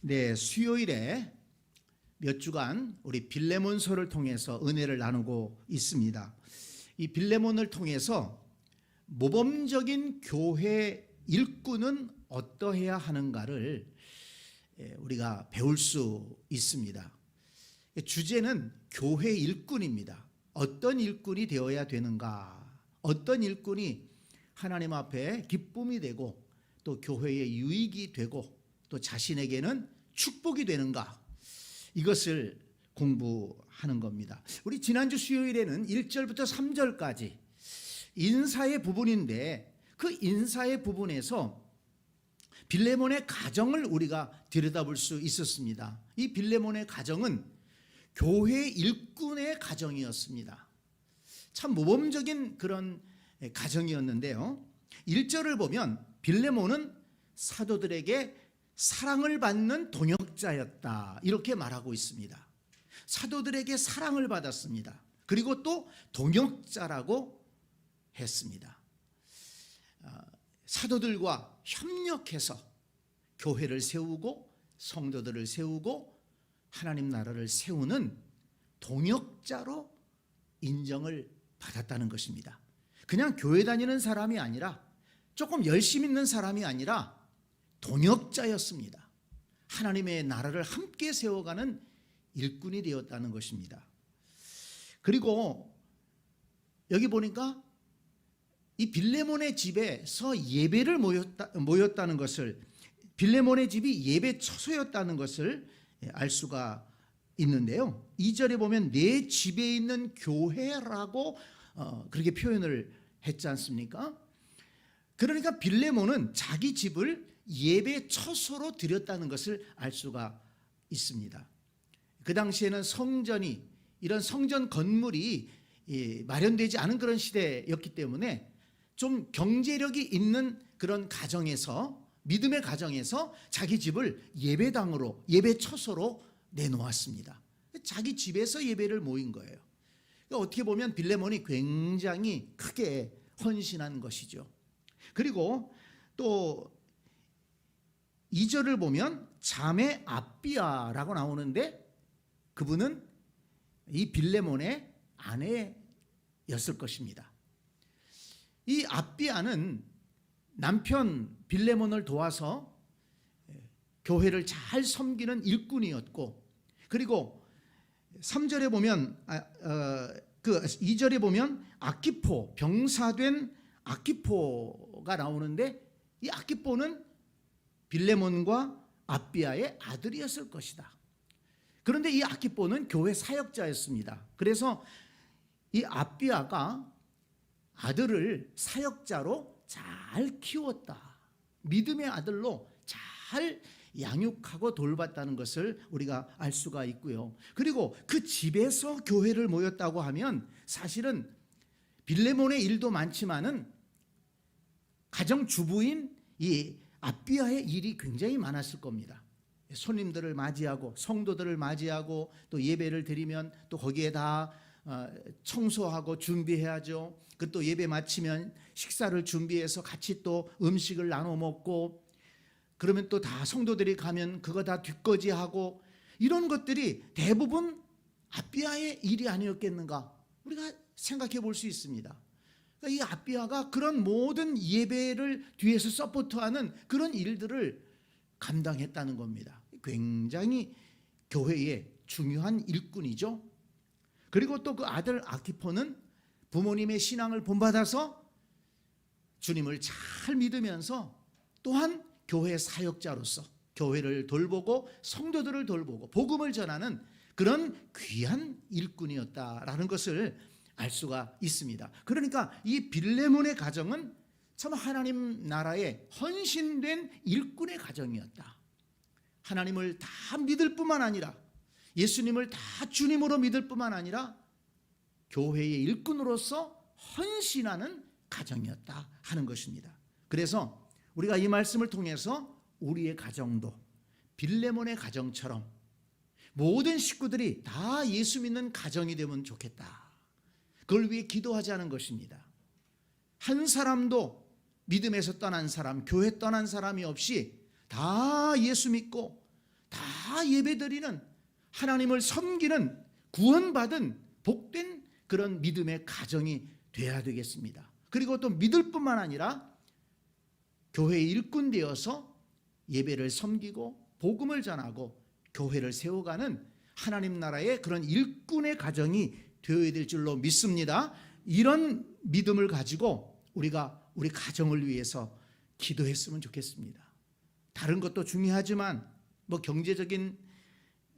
네, 수요일에 몇 주간 우리 빌레몬서를 통해서 은혜를 나누고 있습니다. 이 빌레몬을 통해서 모범적인 교회 일꾼은 어떠해야 하는가를 우리가 배울 수 있습니다. 주제는 교회 일꾼입니다. 어떤 일꾼이 되어야 되는가? 어떤 일꾼이 하나님 앞에 기쁨이 되고 또 교회의 유익이 되고 또 자신에게는 축복이 되는가? 이것을 공부하는 겁니다. 우리 지난주 수요일에는 1절부터 3절까지 인사의 부분인데 그 인사의 부분에서 빌레몬의 가정을 우리가 들여다볼 수 있었습니다. 이 빌레몬의 가정은 교회 일꾼의 가정이었습니다. 참 모범적인 그런 가정이었는데요. 1절을 보면 빌레몬은 사도들에게 사랑을 받는 동역자였다, 이렇게 말하고 있습니다. 사도들에게 사랑을 받았습니다. 그리고 또 동역자라고 했습니다. 사도들과 협력해서 교회를 세우고 성도들을 세우고 하나님 나라를 세우는 동역자로 인정을 받았다는 것입니다. 그냥 교회 다니는 사람이 아니라, 조금 열심히 있는 사람이 아니라 동역자였습니다. 하나님의 나라를 함께 세워가는 일꾼이 되었다는 것입니다. 그리고 여기 보니까 이 빌레몬의 집에서 예배를 모였다는 것을, 빌레몬의 집이 예배 처소였다는 것을 알 수가 있는데요. 2절에 보면 내 집에 있는 교회라고 그렇게 표현을 했지 않습니까? 그러니까 빌레몬은 자기 집을 예배 처소로 드렸다는 것을 알 수가 있습니다. 그 당시에는 성전이, 이런 성전 건물이 마련되지 않은 그런 시대였기 때문에 좀 경제력이 있는 그런 가정에서, 믿음의 가정에서 자기 집을 예배당으로, 예배 처소로 내놓았습니다. 자기 집에서 예배를 모인 거예요. 그러니까 어떻게 보면 빌레몬이 굉장히 크게 헌신한 것이죠. 그리고 또 2절을 보면 자매 아비아라고 나오는데 그분은 이 빌레몬의 아내였을 것입니다. 이 아비아는 남편 빌레몬을 도와서 교회를 잘 섬기는 일꾼이었고, 그리고 3절에 보면 2절에 보면 아키포, 병사된 아키포가 나오는데 이 아키포는 빌레몬과 아비아의 아들이었을 것이다. 그런데 이 아키포는 교회 사역자였습니다. 그래서 이 아비아가 아들을 사역자로 잘 키웠다, 믿음의 아들로 잘 양육하고 돌봤다는 것을 우리가 알 수가 있고요. 그리고 그 집에서 교회를 모였다고 하면 사실은 빌레몬의 일도 많지만은 가정주부인 이 아비아의 일이 굉장히 많았을 겁니다. 손님들을 맞이하고 성도들을 맞이하고 또 예배를 드리면 또 거기에 다 청소하고 준비해야죠. 그 또 예배 마치면 식사를 준비해서 같이 또 음식을 나눠 먹고, 그러면 또 다 성도들이 가면 그거 다 뒷거지하고, 이런 것들이 대부분 아비아의 일이 아니었겠는가 우리가 생각해 볼 수 있습니다. 그러니까 이 아비아가 그런 모든 예배를 뒤에서 서포트하는 그런 일들을 감당했다는 겁니다. 굉장히 교회의 중요한 일꾼이죠. 그리고 또 그 아들 아키포는 부모님의 신앙을 본받아서 주님을 잘 믿으면서 또한 교회 사역자로서 교회를 돌보고 성도들을 돌보고 복음을 전하는 그런 귀한 일꾼이었다라는 것을 알 수가 있습니다. 그러니까 이 빌레몬의 가정은 참 하나님 나라에 헌신된 일꾼의 가정이었다. 하나님을 다 믿을 뿐만 아니라, 예수님을 다 주님으로 믿을 뿐만 아니라 교회의 일꾼으로서 헌신하는 가정이었다 하는 것입니다. 그래서 우리가 이 말씀을 통해서 우리의 가정도 빌레몬의 가정처럼 모든 식구들이 다 예수 믿는 가정이 되면 좋겠다, 그걸 위해 기도하자는 것입니다. 한 사람도 믿음에서 떠난 사람, 교회 떠난 사람이 없이 다 예수 믿고 다 예배드리는, 하나님을 섬기는 구원받은 복된 그런 믿음의 가정이 되어야 되겠습니다. 그리고 또 믿을 뿐만 아니라 교회의 일꾼 되어서 예배를 섬기고 복음을 전하고 교회를 세워가는 하나님 나라의 그런 일꾼의 가정이 되어야 될 줄로 믿습니다. 이런 믿음을 가지고 우리가 우리 가정을 위해서 기도했으면 좋겠습니다. 다른 것도 중요하지만 뭐 경제적인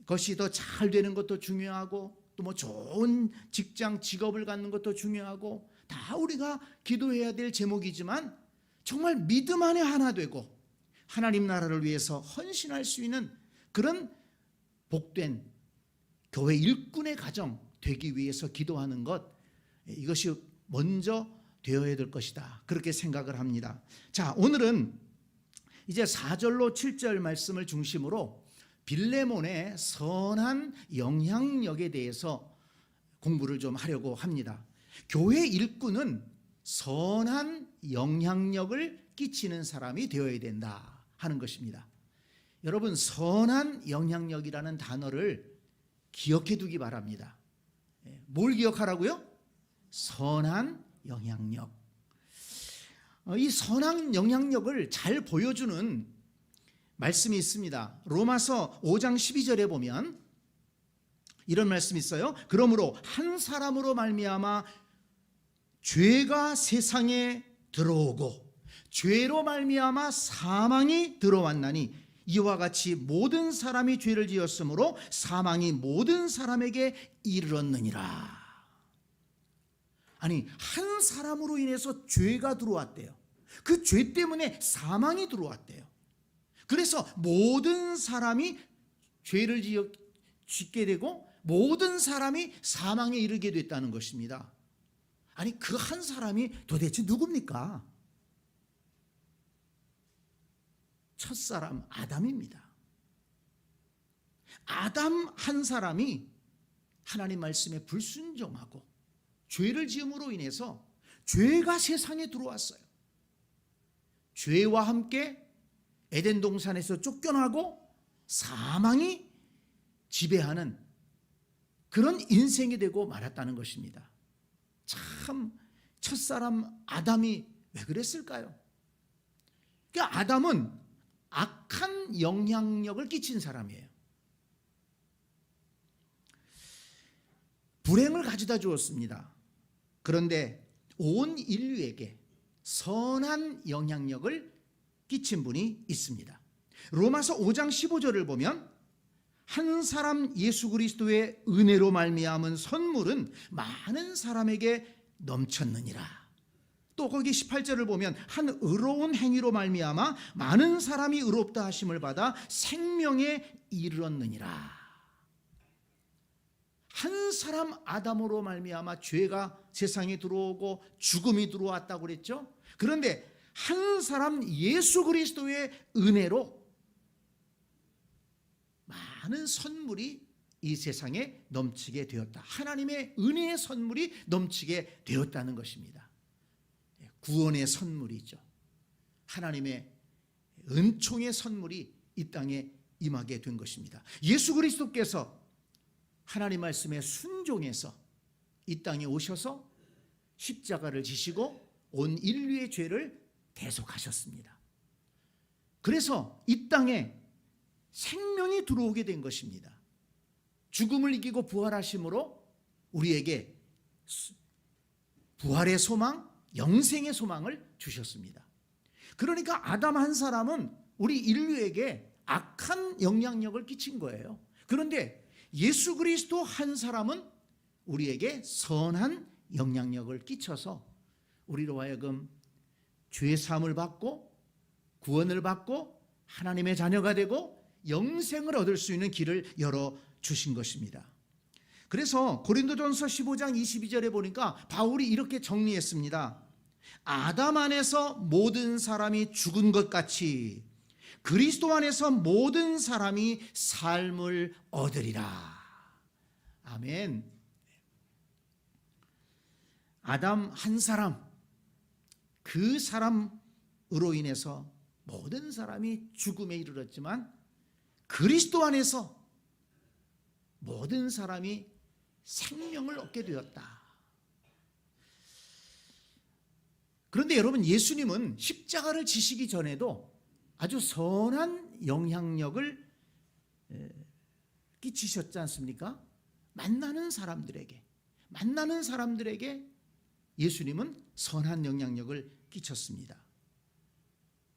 것이 더 잘 되는 것도 중요하고 또 뭐 좋은 직장 직업을 갖는 것도 중요하고 다 우리가 기도해야 될 제목이지만 정말 믿음 안에 하나 되고 하나님 나라를 위해서 헌신할 수 있는 그런 복된 교회 일꾼의 가정 되기 위해서 기도하는 것, 이것이 먼저 되어야 될 것이다, 그렇게 생각을 합니다. 자, 오늘은 이제 4절로 7절 말씀을 중심으로 빌레몬의 선한 영향력에 대해서 공부를 좀 하려고 합니다. 교회 일꾼은 선한 영향력을 끼치는 사람이 되어야 된다 하는 것입니다. 여러분, 선한 영향력이라는 단어를 기억해 두기 바랍니다. 뭘 기억하라고요? 선한 영향력. 이 선한 영향력을 잘 보여주는 말씀이 있습니다. 로마서 5장 12절에 보면 이런 말씀이 있어요. 그러므로 한 사람으로 말미암아 죄가 세상에 들어오고 죄로 말미암아 사망이 들어왔나니 이와 같이 모든 사람이 죄를 지었으므로 사망이 모든 사람에게 이르렀느니라. 아니, 한 사람으로 인해서 죄가 들어왔대요. 그 죄 때문에 사망이 들어왔대요. 그래서 모든 사람이 죄를 짓게 되고 모든 사람이 사망에 이르게 됐다는 것입니다. 아니, 그 한 사람이 도대체 누굽니까? 첫사람 아담입니다. 아담 한 사람이 하나님 말씀에 불순종하고 죄를 지음으로 인해서 죄가 세상에 들어왔어요. 죄와 함께 에덴 동산에서 쫓겨나고 사망이 지배하는 그런 인생이 되고 말았다는 것입니다. 참, 첫사람 아담이 왜 그랬을까요? 그러니까 아담은 악한 영향력을 끼친 사람이에요. 불행을 가져다 주었습니다. 그런데 온 인류에게 선한 영향력을 끼친 분이 있습니다. 로마서 5장 15절을 보면 한 사람 예수 그리스도의 은혜로 말미암은 선물은 많은 사람에게 넘쳤느니라. 또 거기 18절을 보면 한 의로운 행위로 말미암아 많은 사람이 의롭다 하심을 받아 생명에 이르렀느니라. 한 사람 아담으로 말미암아 죄가 세상에 들어오고 죽음이 들어왔다고 그랬죠. 그런데 한 사람 예수 그리스도의 은혜로 많은 선물이 이 세상에 넘치게 되었다. 하나님의 은혜의 선물이 넘치게 되었다는 것입니다. 구원의 선물이죠. 하나님의 은총의 선물이 이 땅에 임하게 된 것입니다. 예수 그리스도께서 하나님 말씀에 순종해서 이 땅에 오셔서 십자가를 지시고 온 인류의 죄를 대속하셨습니다. 그래서 이 땅에 생명이 들어오게 된 것입니다. 죽음을 이기고 부활하심으로 우리에게 부활의 소망, 영생의 소망을 주셨습니다. 그러니까 아담 한 사람은 우리 인류에게 악한 영향력을 끼친 거예요. 그런데 예수 그리스도 한 사람은 우리에게 선한 영향력을 끼쳐서 우리로 하여금 죄 사함을 받고 구원을 받고 하나님의 자녀가 되고 영생을 얻을 수 있는 길을 열어주신 것입니다. 그래서 고린도전서 15장 22절에 보니까 바울이 이렇게 정리했습니다. 아담 안에서 모든 사람이 죽은 것 같이 그리스도 안에서 모든 사람이 삶을 얻으리라. 아멘. 아담 한 사람, 그 사람으로 인해서 모든 사람이 죽음에 이르렀지만 그리스도 안에서 모든 사람이 생명을 얻게 되었다. 그런데 여러분, 예수님은 십자가를 지시기 전에도 아주 선한 영향력을 끼치셨지 않습니까? 만나는 사람들에게 예수님은 선한 영향력을 끼쳤습니다.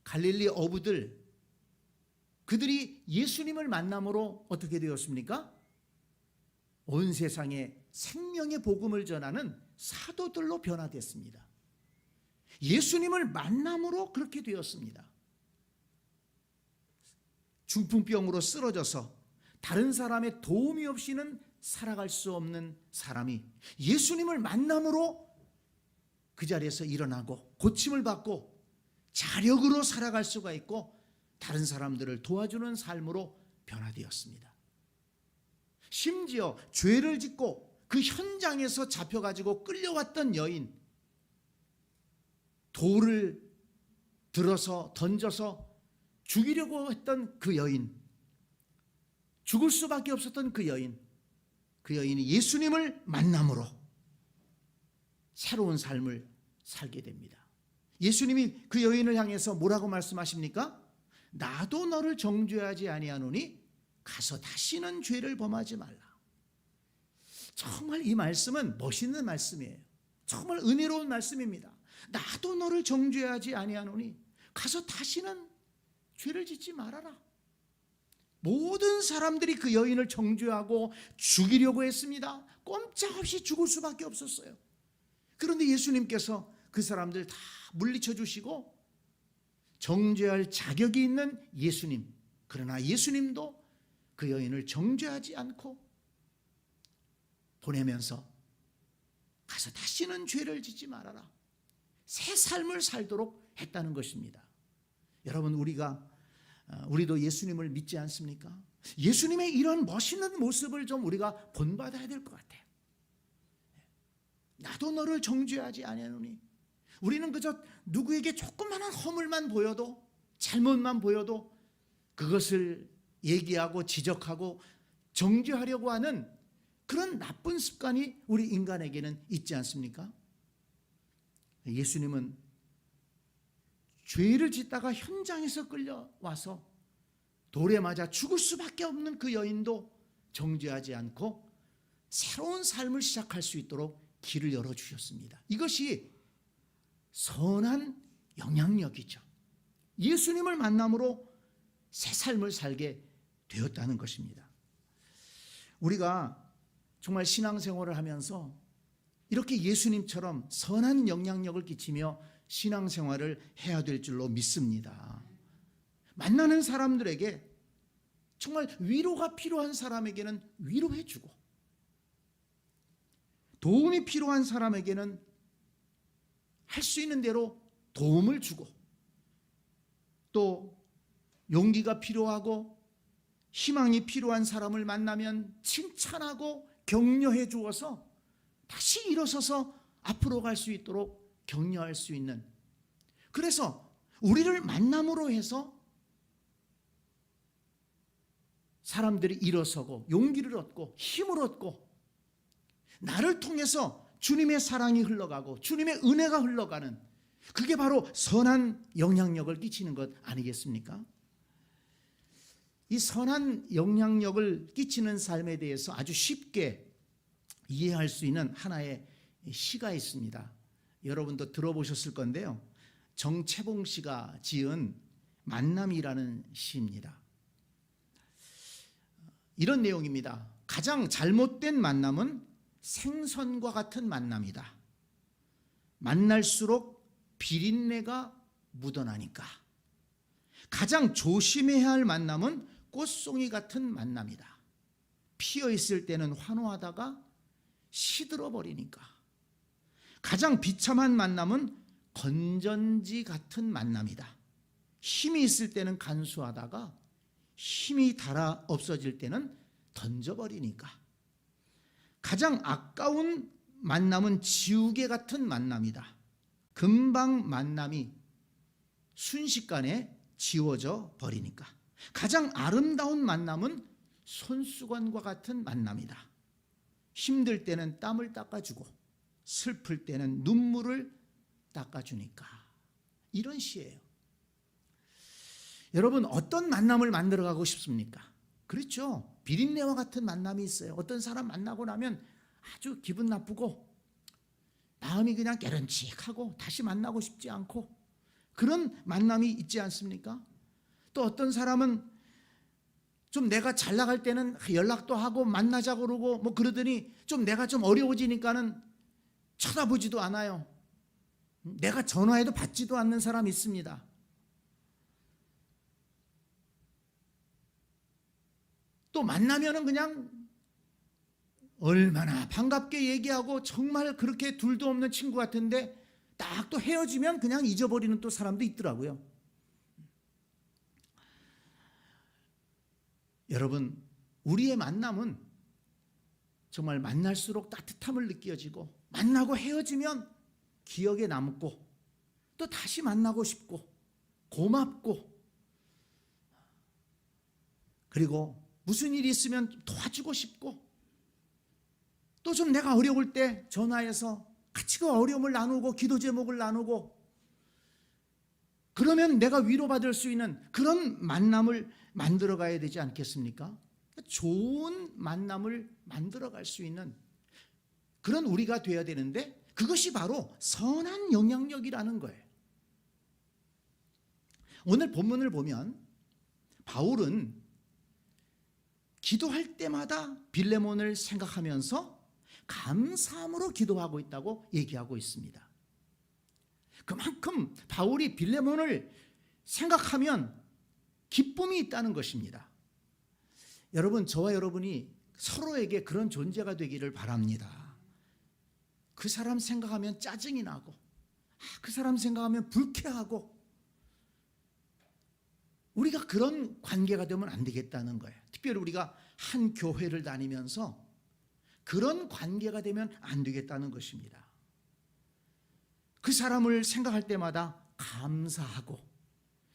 갈릴리 어부들, 그들이 예수님을 만남으로 어떻게 되었습니까? 온 세상에 생명의 복음을 전하는 사도들로 변화됐습니다. 예수님을 만남으로 그렇게 되었습니다. 중풍병으로 쓰러져서 다른 사람의 도움이 없이는 살아갈 수 없는 사람이 예수님을 만남으로 그 자리에서 일어나고 고침을 받고 자력으로 살아갈 수가 있고 다른 사람들을 도와주는 삶으로 변화되었습니다. 심지어 죄를 짓고 그 현장에서 잡혀가지고 끌려왔던 여인, 돌을 들어서 던져서 죽이려고 했던 그 여인, 죽을 수밖에 없었던 그 여인이 예수님을 만남으로 새로운 삶을 살게 됩니다. 예수님이 그 여인을 향해서 뭐라고 말씀하십니까? 나도 너를 정죄하지 아니하노니 가서 다시는 죄를 범하지 말라. 정말 이 말씀은 멋있는 말씀이에요. 정말 은혜로운 말씀입니다. 나도 너를 정죄하지 아니하노니 가서 다시는 죄를 짓지 말아라. 모든 사람들이 그 여인을 정죄하고 죽이려고 했습니다. 꼼짝없이 죽을 수밖에 없었어요. 그런데 예수님께서 그 사람들 다 물리쳐 주시고 정죄할 자격이 있는 예수님, 그러나 예수님도 그 여인을 정죄하지 않고 보내면서 가서 다시는 죄를 짓지 말아라, 새 삶을 살도록 했다는 것입니다. 여러분, 우리도 예수님을 믿지 않습니까? 예수님의 이런 멋있는 모습을 좀 우리가 본받아야 될 것 같아요. 나도 너를 정죄하지 아니하노니. 우리는 그저 누구에게 조그마한 허물만 보여도, 잘못만 보여도 그것을 얘기하고 지적하고 정죄하려고 하는 그런 나쁜 습관이 우리 인간에게는 있지 않습니까? 예수님은 죄를 짓다가 현장에서 끌려와서 돌에 맞아 죽을 수밖에 없는 그 여인도 정죄하지 않고 새로운 삶을 시작할 수 있도록 길을 열어주셨습니다. 이것이 선한 영향력이죠. 예수님을 만남으로 새 삶을 살게 되었다는 것입니다. 우리가 정말 신앙생활을 하면서 이렇게 예수님처럼 선한 영향력을 끼치며 신앙생활을 해야 될 줄로 믿습니다. 만나는 사람들에게 정말 위로가 필요한 사람에게는 위로해주고, 도움이 필요한 사람에게는 할 수 있는 대로 도움을 주고, 또 용기가 필요하고 희망이 필요한 사람을 만나면 칭찬하고 격려해 주어서 다시 일어서서 앞으로 갈 수 있도록 격려할 수 있는, 그래서 우리를 만남으로 해서 사람들이 일어서고 용기를 얻고 힘을 얻고 나를 통해서 주님의 사랑이 흘러가고 주님의 은혜가 흘러가는, 그게 바로 선한 영향력을 끼치는 것 아니겠습니까? 이 선한 영향력을 끼치는 삶에 대해서 아주 쉽게 이해할 수 있는 하나의 시가 있습니다. 여러분도 들어보셨을 건데요, 정채봉 씨가 지은 만남이라는 시입니다. 이런 내용입니다. 가장 잘못된 만남은 생선과 같은 만남이다. 만날수록 비린내가 묻어나니까. 가장 조심해야 할 만남은 꽃송이 같은 만남이다. 피어 있을 때는 환호하다가 시들어 버리니까. 가장 비참한 만남은 건전지 같은 만남이다. 힘이 있을 때는 간수하다가 힘이 닳아 없어질 때는 던져버리니까. 가장 아까운 만남은 지우개 같은 만남이다. 금방 만남이 순식간에 지워져 버리니까. 가장 아름다운 만남은 손수건과 같은 만남이다. 힘들 때는 땀을 닦아주고 슬플 때는 눈물을 닦아주니까. 이런 시예요. 여러분, 어떤 만남을 만들어가고 싶습니까? 그렇죠. 비린내와 같은 만남이 있어요. 어떤 사람 만나고 나면 아주 기분 나쁘고 마음이 그냥 깨른칙하고 다시 만나고 싶지 않고 그런 만남이 있지 않습니까? 또 어떤 사람은 좀 내가 잘 나갈 때는 연락도 하고 만나자고 그러고 뭐 그러더니 좀 내가 좀 어려워지니까는 쳐다보지도 않아요. 내가 전화해도 받지도 않는 사람이 있습니다. 또 만나면은 그냥 얼마나 반갑게 얘기하고 정말 그렇게 둘도 없는 친구 같은데 딱 또 헤어지면 그냥 잊어버리는 또 사람도 있더라고요. 여러분, 우리의 만남은 정말 만날수록 따뜻함을 느껴지고 만나고 헤어지면 기억에 남고 또 다시 만나고 싶고 고맙고 그리고 무슨 일이 있으면 도와주고 싶고 또 좀 내가 어려울 때 전화해서 같이 그 어려움을 나누고 기도 제목을 나누고 그러면 내가 위로받을 수 있는 그런 만남을 만들어 가야 되지 않겠습니까? 좋은 만남을 만들어 갈 수 있는 그런 우리가 되어야 되는데 그것이 바로 선한 영향력이라는 거예요. 오늘 본문을 보면 바울은 기도할 때마다 빌레몬을 생각하면서 감사함으로 기도하고 있다고 얘기하고 있습니다. 그만큼 바울이 빌레몬을 생각하면 기쁨이 있다는 것입니다. 여러분, 저와 여러분이 서로에게 그런 존재가 되기를 바랍니다. 그 사람 생각하면 짜증이 나고 그 사람 생각하면 불쾌하고 우리가 그런 관계가 되면 안 되겠다는 거예요. 특별히 우리가 한 교회를 다니면서 그런 관계가 되면 안 되겠다는 것입니다. 그 사람을 생각할 때마다 감사하고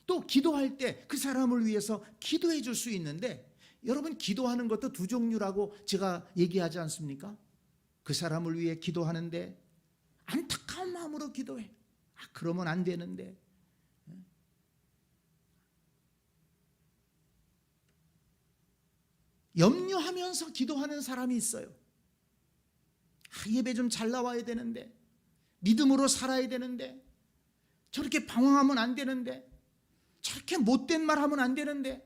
또 기도할 때 그 사람을 위해서 기도해 줄 수 있는데 여러분, 기도하는 것도 두 종류라고 제가 얘기하지 않습니까? 그 사람을 위해 기도하는데 안타까운 마음으로 기도해. 그러면 안 되는데 염려하면서 기도하는 사람이 있어요. 예배 좀 잘 나와야 되는데 믿음으로 살아야 되는데 저렇게 방황하면 안 되는데 저렇게 못된 말 하면 안 되는데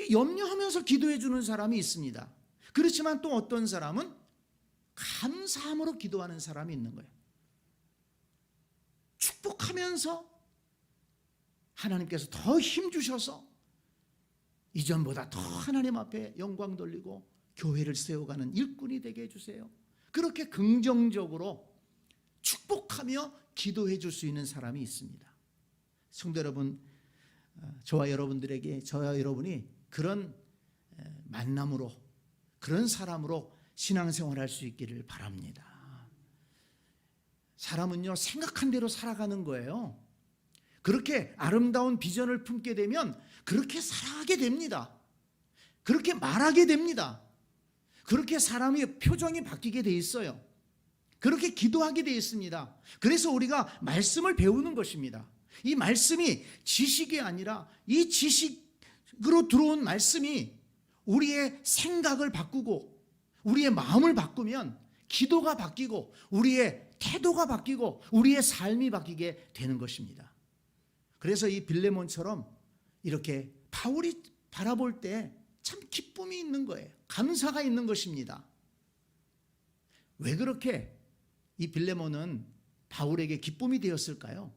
염려하면서 기도해 주는 사람이 있습니다. 그렇지만 또 어떤 사람은 감사함으로 기도하는 사람이 있는 거예요. 축복하면서 하나님께서 더 힘주셔서 이전보다 더 하나님 앞에 영광 돌리고 교회를 세워가는 일꾼이 되게 해주세요. 그렇게 긍정적으로 축복하며 기도해 줄 수 있는 사람이 있습니다. 성도 여러분, 저와 여러분이 그런 만남으로 그런 사람으로 신앙생활할 수 있기를 바랍니다. 사람은요, 생각한 대로 살아가는 거예요. 그렇게 아름다운 비전을 품게 되면 그렇게 살아가게 됩니다. 그렇게 말하게 됩니다. 그렇게 사람의 표정이 바뀌게 돼 있어요. 그렇게 기도하게 돼 있습니다. 그래서 우리가 말씀을 배우는 것입니다. 이 말씀이 지식이 아니라 이 지식으로 들어온 말씀이 우리의 생각을 바꾸고 우리의 마음을 바꾸면 기도가 바뀌고 우리의 태도가 바뀌고 우리의 삶이 바뀌게 되는 것입니다. 그래서 이 빌레몬처럼 이렇게 바울이 바라볼 때 참 기쁨이 있는 거예요. 감사가 있는 것입니다. 왜 그렇게 이 빌레몬은 바울에게 기쁨이 되었을까요?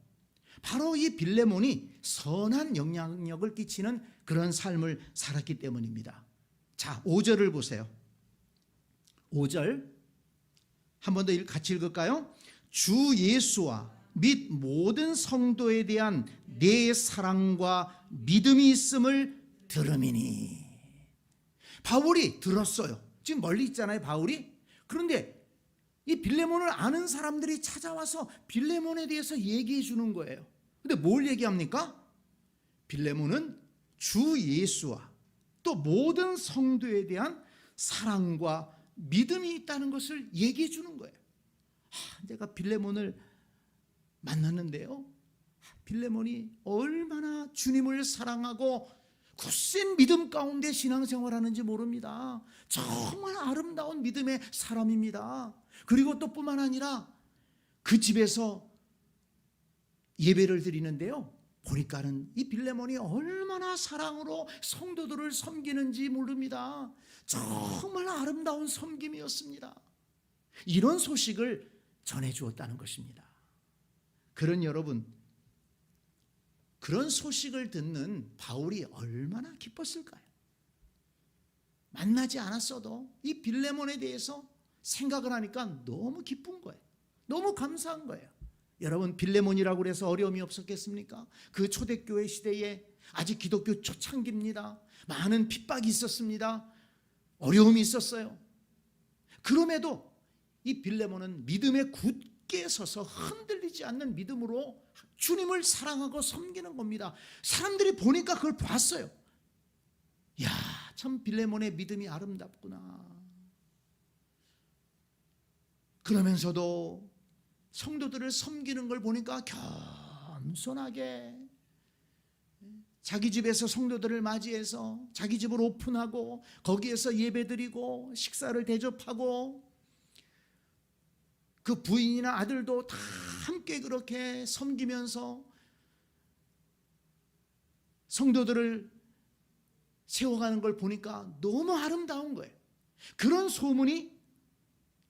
바로 이 빌레몬이 선한 영향력을 끼치는 그런 삶을 살았기 때문입니다. 자, 5절을 보세요. 5절 한 번 더 같이 읽을까요? 주 예수와 및 모든 성도에 대한 내 사랑과 믿음이 있음을 들음이니. 바울이 들었어요. 지금 멀리 있잖아요, 바울이. 그런데 이 빌레몬을 아는 사람들이 찾아와서 빌레몬에 대해서 얘기해 주는 거예요. 근데 뭘 얘기합니까? 빌레몬은 주 예수와 또 모든 성도에 대한 사랑과 믿음이 있다는 것을 얘기해 주는 거예요. 내가 빌레몬을 만났는데요, 빌레몬이 얼마나 주님을 사랑하고 굳센 믿음 가운데 신앙생활하는지 모릅니다. 정말 아름다운 믿음의 사람입니다. 그리고 또 뿐만 아니라 그 집에서 예배를 드리는데요, 보니까는 이 빌레몬이 얼마나 사랑으로 성도들을 섬기는지 모릅니다. 정말 아름다운 섬김이었습니다. 이런 소식을 전해주었다는 것입니다. 그런 여러분, 그런 소식을 듣는 바울이 얼마나 기뻤을까요? 만나지 않았어도 이 빌레몬에 대해서 생각을 하니까 너무 기쁜 거예요. 너무 감사한 거예요. 여러분, 빌레몬이라고 해서 어려움이 없었겠습니까? 그 초대교회 시대에 아직 기독교 초창기입니다. 많은 핍박이 있었습니다. 어려움이 있었어요. 그럼에도 이 빌레몬은 믿음에 굳게 서서 흔들리지 않는 믿음으로 주님을 사랑하고 섬기는 겁니다. 사람들이 보니까 그걸 봤어요. 야, 참 빌레몬의 믿음이 아름답구나. 그러면서도 성도들을 섬기는 걸 보니까 겸손하게 자기 집에서 성도들을 맞이해서 자기 집을 오픈하고 거기에서 예배드리고 식사를 대접하고 그 부인이나 아들도 다 함께 그렇게 섬기면서 성도들을 세워가는 걸 보니까 너무 아름다운 거예요. 그런 소문이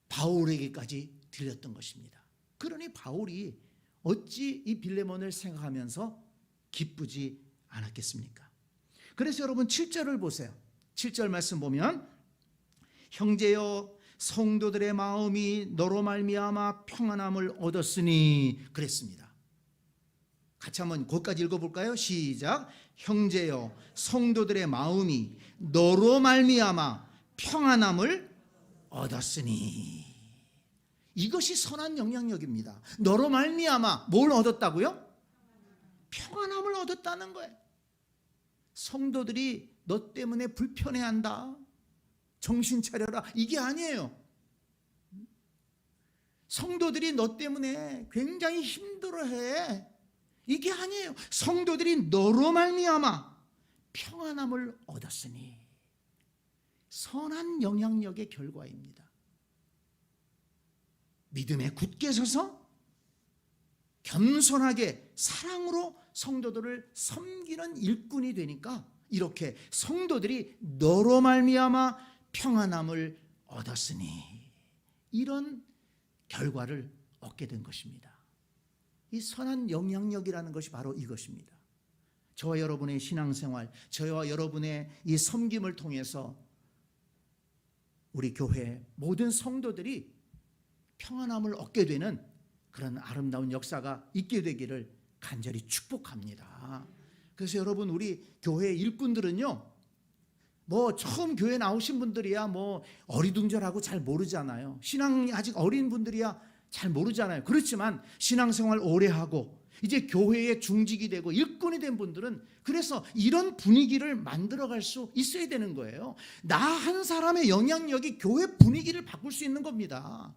바울에게까지 들렸던 것입니다. 그러니 바울이 어찌 이 빌레몬을 생각하면서 기쁘지 않았겠습니까? 그래서 여러분 7절을 보세요. 7절 말씀 보면, 형제여 성도들의 마음이 너로 말미암아 평안함을 얻었으니 그랬습니다. 같이 한번 거기까지 읽어볼까요? 시작. 형제여 성도들의 마음이 너로 말미암아 평안함을 얻었으니. 이것이 선한 영향력입니다. 너로 말미암아 뭘 얻었다고요? 평안함을 얻었다는 거예요. 성도들이 너 때문에 불편해한다, 정신 차려라, 이게 아니에요. 성도들이 너 때문에 굉장히 힘들어해, 이게 아니에요. 성도들이 너로 말미암아 평안함을 얻었으니. 선한 영향력의 결과입니다. 믿음에 굳게 서서 겸손하게 사랑으로 성도들을 섬기는 일꾼이 되니까 이렇게 성도들이 너로 말미암아 평안함을 얻었으니, 이런 결과를 얻게 된 것입니다. 이 선한 영향력이라는 것이 바로 이것입니다. 저와 여러분의 신앙생활, 저와 여러분의 이 섬김을 통해서 우리 교회 모든 성도들이 평안함을 얻게 되는 그런 아름다운 역사가 있게 되기를 간절히 축복합니다. 그래서 여러분, 우리 교회 일꾼들은요, 뭐 처음 교회 나오신 분들이야 뭐 어리둥절하고 잘 모르잖아요. 신앙이 아직 어린 분들이야 잘 모르잖아요. 그렇지만 신앙생활 오래 하고 이제 교회의 중직이 되고 일꾼이 된 분들은 그래서 이런 분위기를 만들어갈 수 있어야 되는 거예요. 나 한 사람의 영향력이 교회 분위기를 바꿀 수 있는 겁니다.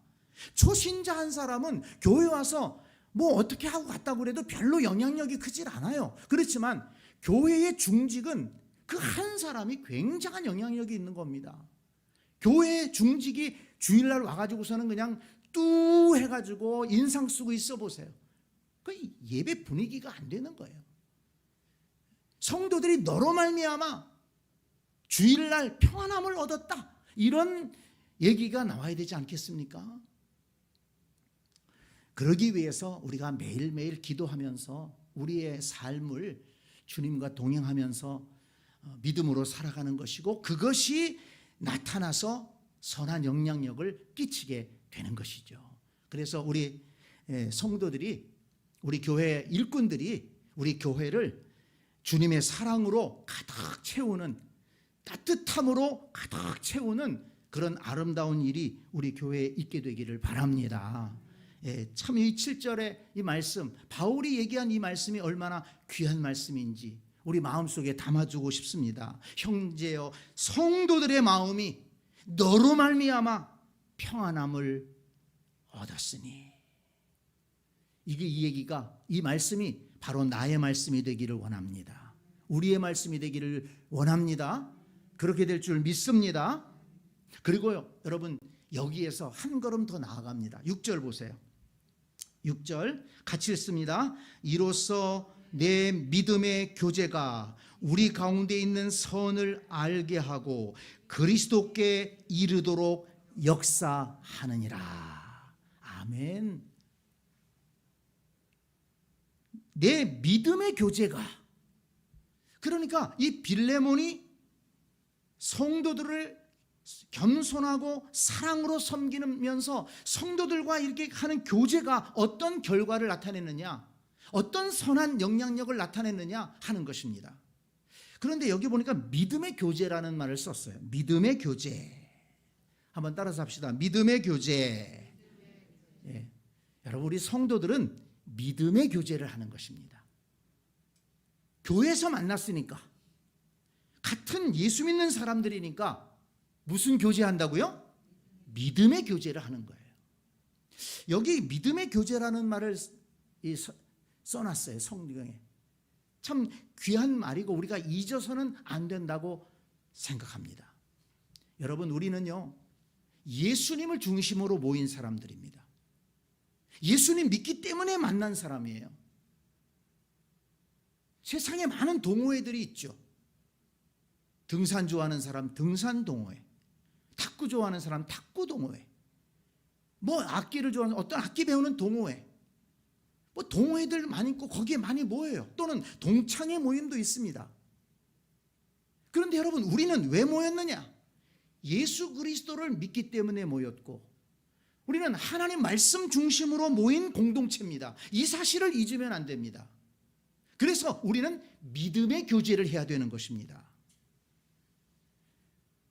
초신자 한 사람은 교회 와서 뭐 어떻게 하고 갔다고 그래도 별로 영향력이 크질 않아요. 그렇지만 교회의 중직은 그 한 사람이 굉장한 영향력이 있는 겁니다. 교회 중직이 주일날 와가지고서는 그냥 뚜 해가지고 인상 쓰고 있어 보세요. 그 예배 분위기가 안 되는 거예요. 성도들이 너로 말미암아 주일날 평안함을 얻었다, 이런 얘기가 나와야 되지 않겠습니까? 그러기 위해서 우리가 매일매일 기도하면서 우리의 삶을 주님과 동행하면서 믿음으로 살아가는 것이고, 그것이 나타나서 선한 영향력을 끼치게 되는 것이죠. 그래서 우리 성도들이, 우리 교회 일꾼들이 우리 교회를 주님의 사랑으로 가득 채우는, 따뜻함으로 가득 채우는 그런 아름다운 일이 우리 교회에 있게 되기를 바랍니다. 참 이 7절의 이 말씀, 바울이 얘기한 이 말씀이 얼마나 귀한 말씀인지 우리 마음속에 담아주고 싶습니다. 형제여, 성도들의 마음이 너로 말미암아 평안함을 얻었으니. 이게 이 얘기가, 이 말씀이 바로 나의 말씀이 되기를 원합니다. 우리의 말씀이 되기를 원합니다. 그렇게 될 줄 믿습니다. 그리고요, 여러분, 여기에서 한 걸음 더 나아갑니다. 6절 보세요. 6절 같이 읽습니다. 이로써 내 믿음의 교제가 우리 가운데 있는 선을 알게 하고 그리스도께 이르도록 역사하느니라. 아멘. 내 믿음의 교제가, 그러니까 이 빌레몬이 성도들을 겸손하고 사랑으로 섬기면서 성도들과 이렇게 하는 교제가 어떤 결과를 나타내느냐, 어떤 선한 영향력을 나타내느냐 하는 것입니다. 그런데 여기 보니까 믿음의 교제라는 말을 썼어요. 믿음의 교제. 한번 따라서 합시다. 믿음의 교제. 예. 여러분, 우리 성도들은 믿음의 교제를 하는 것입니다. 교회에서 만났으니까, 같은 예수 믿는 사람들이니까 무슨 교제한다고요? 믿음의 교제를 하는 거예요. 여기 믿음의 교제라는 말을 써놨어요. 성경에. 참 귀한 말이고 우리가 잊어서는 안 된다고 생각합니다. 여러분, 우리는요, 예수님을 중심으로 모인 사람들입니다. 예수님 믿기 때문에 만난 사람이에요. 세상에 많은 동호회들이 있죠. 등산 좋아하는 사람 등산 동호회, 탁구 좋아하는 사람 탁구 동호회, 뭐 악기를 좋아하는 어떤 악기 배우는 동호회, 뭐 동호회들 많이 있고 거기에 많이 모여요. 또는 동창회 모임도 있습니다. 그런데 여러분, 우리는 왜 모였느냐? 예수 그리스도를 믿기 때문에 모였고, 우리는 하나님 말씀 중심으로 모인 공동체입니다. 이 사실을 잊으면 안 됩니다. 그래서 우리는 믿음의 교제를 해야 되는 것입니다.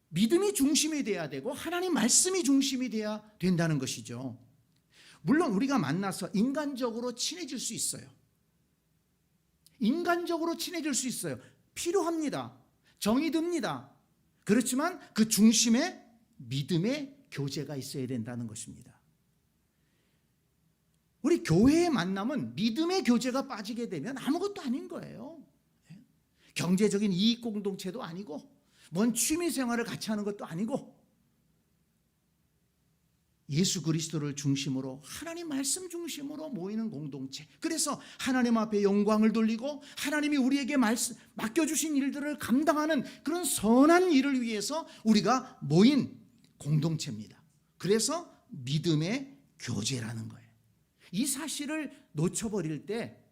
믿음이 중심이 돼야 되고 하나님 말씀이 중심이 돼야 된다는 것이죠. 물론 우리가 만나서 인간적으로 친해질 수 있어요. 인간적으로 친해질 수 있어요. 필요합니다. 정이 듭니다. 그렇지만 그 중심에 믿음의 교제가 있어야 된다는 것입니다. 우리 교회의 만남은 믿음의 교제가 빠지게 되면 아무것도 아닌 거예요. 경제적인 이익 공동체도 아니고, 뭔 취미 생활을 같이 하는 것도 아니고, 예수 그리스도를 중심으로 하나님 말씀 중심으로 모이는 공동체. 그래서 하나님 앞에 영광을 돌리고 하나님이 우리에게 맡겨주신 일들을 감당하는 그런 선한 일을 위해서 우리가 모인 공동체입니다. 그래서 믿음의 교제라는 거예요. 이 사실을 놓쳐버릴 때,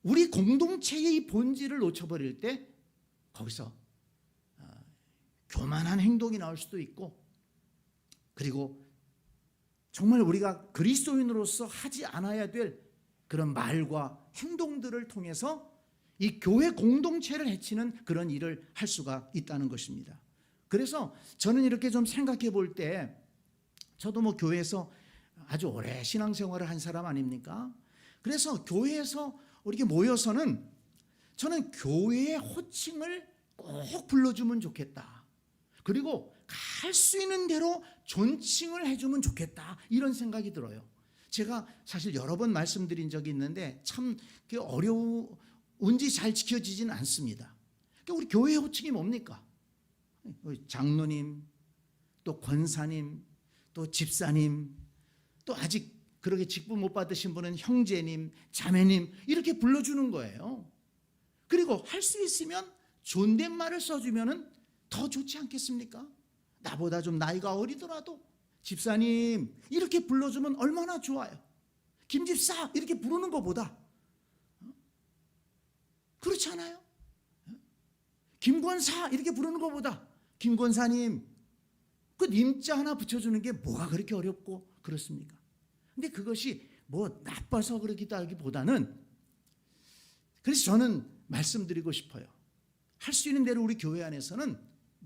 우리 공동체의 이 본질을 놓쳐버릴 때 거기서 교만한 행동이 나올 수도 있고, 그리고 정말 우리가 그리스도인으로서 하지 않아야 될 그런 말과 행동들을 통해서 이 교회 공동체를 해치는 그런 일을 할 수가 있다는 것입니다. 그래서 저는 이렇게 좀 생각해 볼 때, 저도 뭐 교회에서 아주 오래 신앙생활을 한 사람 아닙니까? 그래서 교회에서 이렇게 모여서는 저는 교회의 호칭을 꼭 불러주면 좋겠다. 그리고 갈 수 있는 대로 존칭을 해주면 좋겠다, 이런 생각이 들어요. 제가 사실 여러 번 말씀드린 적이 있는데 참 어려운지 잘 지켜지지는 않습니다. 우리 교회 호칭이 뭡니까? 장로님, 또 권사님, 또 집사님, 또 아직 그렇게 직분 못 받으신 분은 형제님, 자매님, 이렇게 불러주는 거예요. 그리고 할 수 있으면 존댓말을 써주면 더 좋지 않겠습니까? 나보다 좀 나이가 어리더라도 집사님 이렇게 불러주면 얼마나 좋아요. 김집사 이렇게 부르는 것보다. 그렇지 않아요? 김권사 이렇게 부르는 것보다 김권사님, 그 님자 하나 붙여주는 게 뭐가 그렇게 어렵고 그렇습니까? 근데 그것이 뭐 나빠서 그러기보다는, 그래서 저는 말씀드리고 싶어요. 할 수 있는 대로 우리 교회 안에서는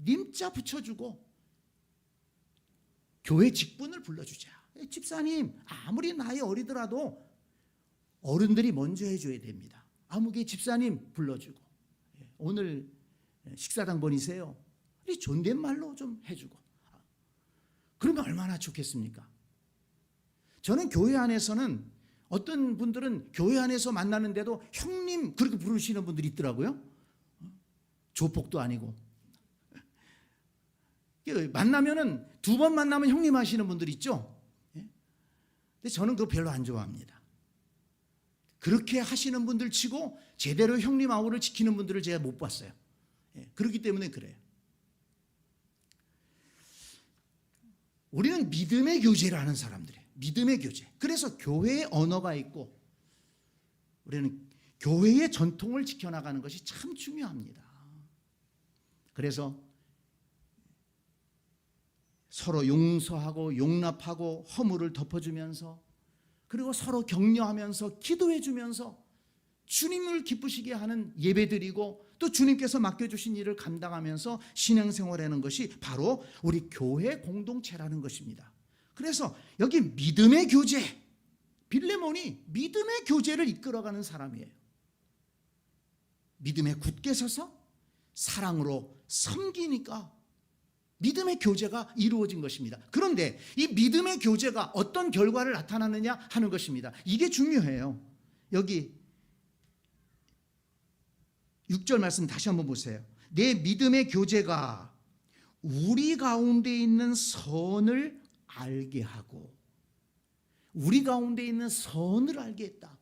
님자 붙여주고 교회 직분을 불러주자. 집사님, 아무리 나이 어리더라도 어른들이 먼저 해줘야 됩니다. 아무개 집사님 불러주고, 오늘 식사당 번이세요. 존댓말로 좀 해주고. 그러면 얼마나 좋겠습니까? 저는 교회 안에서는 어떤 분들은 교회 안에서 만나는데도 형님 그렇게 부르시는 분들이 있더라고요. 조폭도 아니고. 만나면은 2번 만나면 형님 하시는 분들 있죠. 근데 저는 그거 별로 안 좋아합니다. 그렇게 하시는 분들 치고 제대로 형님 아우를 지키는 분들을 제가 못 봤어요. 그렇기 때문에 그래요. 우리는 믿음의 교제를 하는 사람들이에요. 믿음의 교제. 그래서 교회의 언어가 있고 우리는 교회의 전통을 지켜나가는 것이 참 중요합니다. 그래서 서로 용서하고 용납하고 허물을 덮어주면서, 그리고 서로 격려하면서 기도해주면서 주님을 기쁘시게 하는 예배드리고, 또 주님께서 맡겨주신 일을 감당하면서 신앙생활하는 것이 바로 우리 교회 공동체라는 것입니다. 그래서 여기 믿음의 교제, 빌레몬이 믿음의 교제를 이끌어가는 사람이에요. 믿음에 굳게 서서 사랑으로 섬기니까 믿음의 교제가 이루어진 것입니다. 그런데 이 믿음의 교제가 어떤 결과를 나타나느냐 하는 것입니다. 이게 중요해요. 여기 6절 말씀 다시 한번 보세요. 내 믿음의 교제가 우리 가운데 있는 선을 알게 하고, 우리 가운데 있는 선을 알게 했다.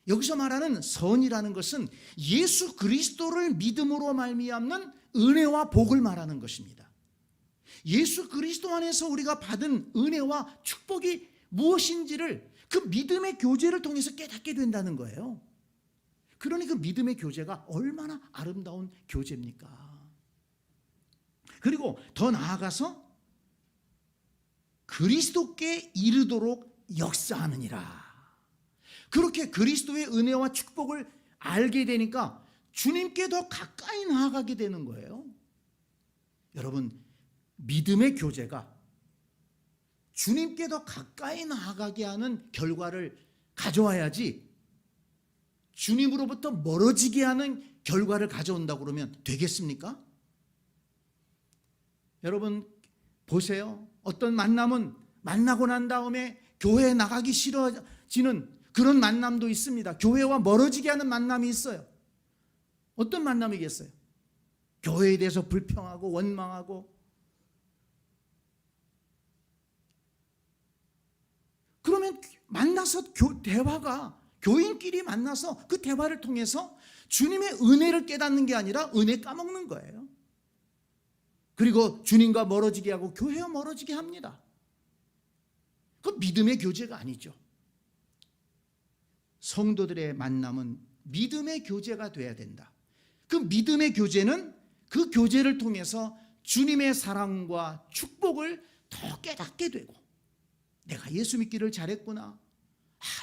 여기서 말하는 선이라는 것은 예수 그리스도를 믿음으로 말미암는 은혜와 복을 말하는 것입니다. 예수 그리스도 안에서 우리가 받은 은혜와 축복이 무엇인지를 그 믿음의 교제를 통해서 깨닫게 된다는 거예요. 그러니 그 믿음의 교제가 얼마나 아름다운 교제입니까? 그리고 더 나아가서 그리스도께 이르도록 역사하느니라. 그렇게 그리스도의 은혜와 축복을 알게 되니까 주님께 더 가까이 나아가게 되는 거예요. 여러분, 믿음의 교제가 주님께 더 가까이 나아가게 하는 결과를 가져와야지, 주님으로부터 멀어지게 하는 결과를 가져온다고 그러면 되겠습니까? 여러분 보세요. 어떤 만남은 만나고 난 다음에 교회에 나가기 싫어지는 그런 만남도 있습니다. 교회와 멀어지게 하는 만남이 있어요. 어떤 만남이겠어요? 교회에 대해서 불평하고 원망하고, 그러면 만나서 대화가, 교인끼리 만나서 그 대화를 통해서 주님의 은혜를 깨닫는 게 아니라 은혜 까먹는 거예요. 그리고 주님과 멀어지게 하고 교회와 멀어지게 합니다. 그 믿음의 교제가 아니죠. 성도들의 만남은 믿음의 교제가 돼야 된다. 그 믿음의 교제는 그 교제를 통해서 주님의 사랑과 축복을 더 깨닫게 되고, 내가 예수 믿기를 잘했구나,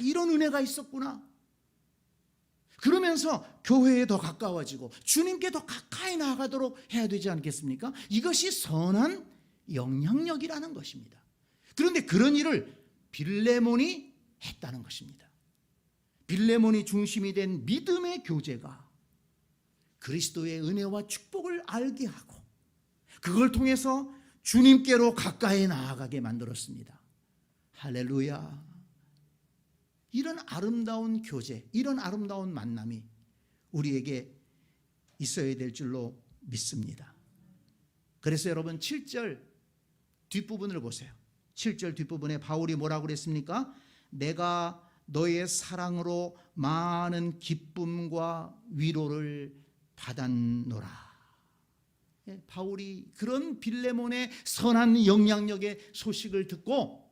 이런 은혜가 있었구나, 그러면서 교회에 더 가까워지고 주님께 더 가까이 나아가도록 해야 되지 않겠습니까? 이것이 선한 영향력이라는 것입니다. 그런데 그런 일을 빌레몬이 했다는 것입니다. 빌레몬이 중심이 된 믿음의 교제가 그리스도의 은혜와 축복을 알게 하고, 그걸 통해서 주님께로 가까이 나아가게 만들었습니다. 할렐루야. 이런 아름다운 교제, 이런 아름다운 만남이 우리에게 있어야 될 줄로 믿습니다. 그래서 여러분 7절 뒷부분을 보세요. 7절 뒷부분에 바울이 뭐라고 그랬습니까? 내가 너의 사랑으로 많은 기쁨과 위로를 받았노라. 바울이 그런 빌레몬의 선한 영향력의 소식을 듣고,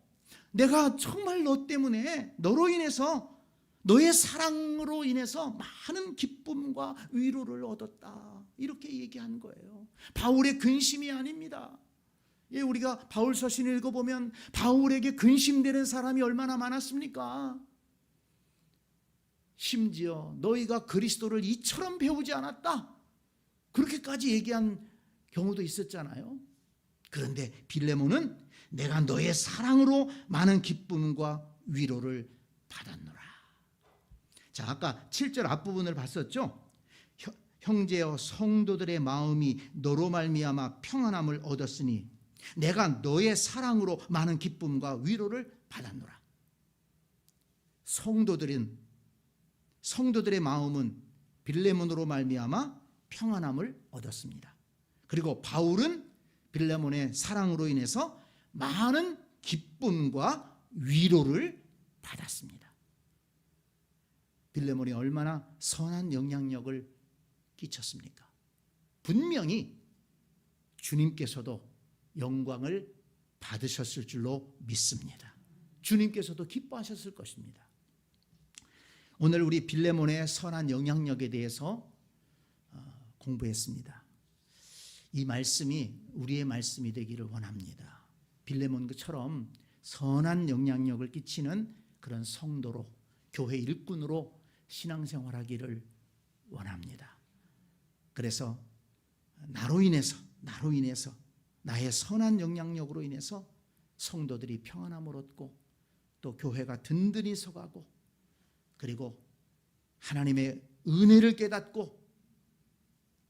내가 정말 너 때문에, 너로 인해서, 너의 사랑으로 인해서 많은 기쁨과 위로를 얻었다, 이렇게 얘기한 거예요. 바울의 근심이 아닙니다. 우리가 바울 서신을 읽어보면 바울에게 근심되는 사람이 얼마나 많았습니까? 심지어 너희가 그리스도를 이처럼 배우지 않았다, 그렇게까지 얘기한 경우도 있었잖아요. 그런데 빌레몬은 내가 너의 사랑으로 많은 기쁨과 위로를 받았노라. 자, 아까 7절 앞부분을 봤었죠. 형제여 성도들의 마음이 너로 말미암아 평안함을 얻었으니 내가 너의 사랑으로 많은 기쁨과 위로를 받았노라. 성도들의 마음은 빌레몬으로 말미암아 평안함을 얻었습니다. 그리고 바울은 빌레몬의 사랑으로 인해서 많은 기쁨과 위로를 받았습니다. 빌레몬이 얼마나 선한 영향력을 끼쳤습니까? 분명히 주님께서도 영광을 받으셨을 줄로 믿습니다. 주님께서도 기뻐하셨을 것입니다. 오늘 우리 빌레몬의 선한 영향력에 대해서 공부했습니다. 이 말씀이 우리의 말씀이 되기를 원합니다. 빌레몬처럼 선한 영향력을 끼치는 그런 성도로, 교회 일꾼으로 신앙생활하기를 원합니다. 그래서 나로 인해서 나의 선한 영향력으로 인해서 성도들이 평안함을 얻고 또 교회가 든든히 서가고 그리고 하나님의 은혜를 깨닫고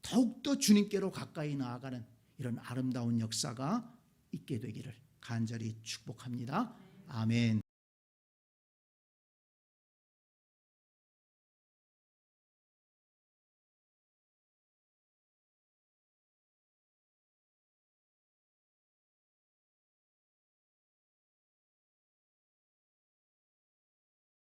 더욱더 주님께로 가까이 나아가는 이런 아름다운 역사가 있게 되기를 간절히 축복합니다. 아멘.